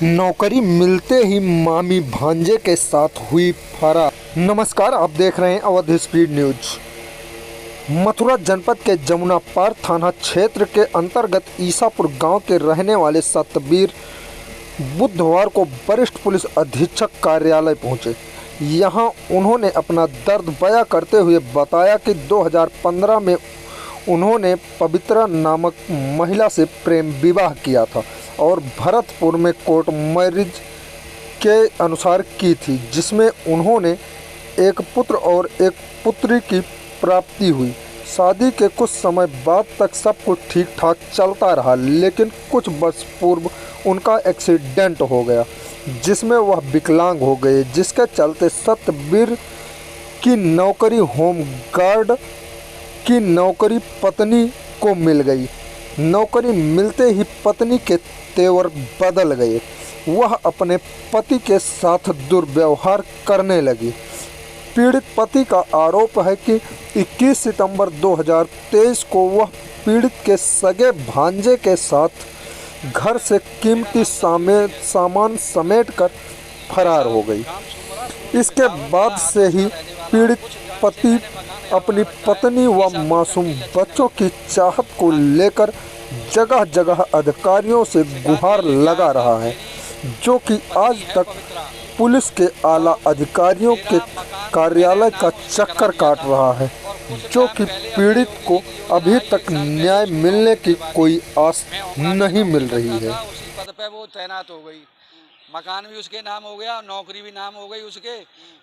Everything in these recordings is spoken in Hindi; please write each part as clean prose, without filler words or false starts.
नौकरी मिलते ही मामी भांजे के साथ हुई फरार। नमस्कार, आप देख रहे हैं अवध स्पीड न्यूज। मथुरा जनपद के जमुना पार थाना क्षेत्र के अंतर्गत ईसापुर गांव के रहने वाले सतबीर बुधवार को वरिष्ठ पुलिस अधीक्षक कार्यालय पहुंचे। यहां उन्होंने अपना दर्द बयां करते हुए बताया कि 2015 में उन्होंने पवित्रा नामक महिला से प्रेम विवाह किया था और भरतपुर में कोर्ट मैरिज के अनुसार की थी, जिसमें उन्होंने एक पुत्र और एक पुत्री की प्राप्ति हुई। शादी के कुछ समय बाद तक सब कुछ ठीक ठाक चलता रहा, लेकिन कुछ वर्ष पूर्व उनका एक्सीडेंट हो गया, जिसमें वह विकलांग हो गए, जिसके चलते सतबीर की नौकरी होम गार्ड की नौकरी पत्नी को मिल गई। नौकरी मिलते ही पत्नी के तेवर बदल गए। वह अपने पति के साथ दुर्व्यवहार करने लगी। पीड़ित पति का आरोप है कि 21 सितंबर 2023 को वह पीड़ित के सगे भांजे के साथ घर से कीमती सामान समेटकर फरार हो गई। इसके बाद से ही पीड़ित पति अपनी पत्नी व मासूम बच्चों की चाहत को लेकर जगह जगह अधिकारियों से गुहार लगा रहा है, जो कि आज तक पुलिस के आला अधिकारियों के कार्यालय का चक्कर काट रहा है, जो कि पीड़ित को अभी तक न्याय मिलने की कोई आस नहीं मिल रही है। उसी पद पे वो तैनात हो गई, मकान भी उसके नाम हो गया, नौकरी भी नाम हो गई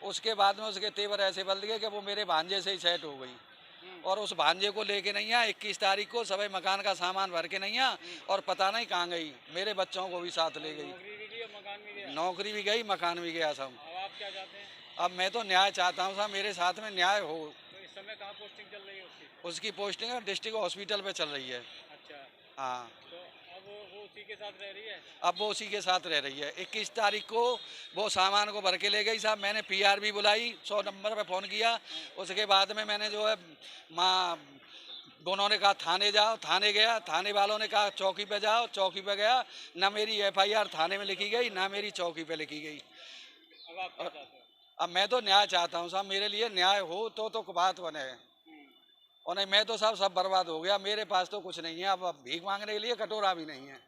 उसके बाद में उसके तेवर ऐसे बदल गए कि वो मेरे भांजे से ही सेट हो गई। और उस भांजे को लेके नहीं आया। 21 तारीख को सभी मकान का सामान भर के नहीं आया और पता नहीं कहाँ गई। मेरे बच्चों को भी साथ ले गई। नौकरी भी गई, मकान भी गया सब। अब आप क्या चाहते हैं? अब मैं तो न्याय चाहता हूँ साहब, मेरे साथ में न्याय हो। तो इस समय कहाँ पोस्टिंग चल रही है उसकी? उसकी पोस्टिंग डिस्ट्रिक्ट हॉस्पिटल पे चल रही है। अच्छा, हाँ, तो अब वो उसी के साथ रह रही है? अब वो उसी के साथ रह रही है। 21 तारीख को वो सामान को भर के ले गई साहब। मैंने पीआर भी बुलाई, 100 नंबर पे फ़ोन किया। उसके बाद में मैंने जो है उन्होंने कहा थाने जाओ, थाने गया। थाने वालों ने कहा चौकी पे जाओ, चौकी पे गया। ना मेरी एफआईआर थाने में लिखी गई, ना मेरी चौकी पे लिखी गई। अब आप क्या चाहते हो? अब मैं तो न्याय चाहता हूँ साहब, मेरे लिए न्याय हो तो बात बने। और नहीं, मैं तो साहब सब बर्बाद हो गया। मेरे पास तो कुछ नहीं है। अब भीख मांगने के लिए कटोरा भी नहीं है,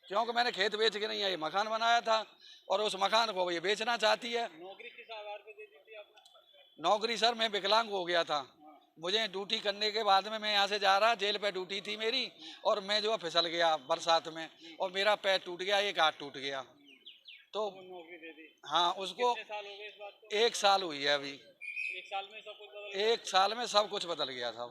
क्योंकि मैंने खेत बेच के नहीं है, ये मकान बनाया था और उस मकान को ये बेचना चाहती है। नौकरी किस आधार पे दे दी थी आपने? नौकरी सर, मैं विकलांग हो गया था। मुझे ड्यूटी करने के बाद में मैं यहाँ से जा रहा, जेल पे ड्यूटी थी मेरी, और मैं जो है फिसल गया बरसात में और मेरा पैर टूट गया, एक हाथ टूट गया। तो वो नौकरी दे दी। हाँ, उसको कितने साल हो गए इस बात को? 1 साल हुई है अभी। 1 साल में सब कुछ बदल गया? 1 साल में सब कुछ बदल गया था।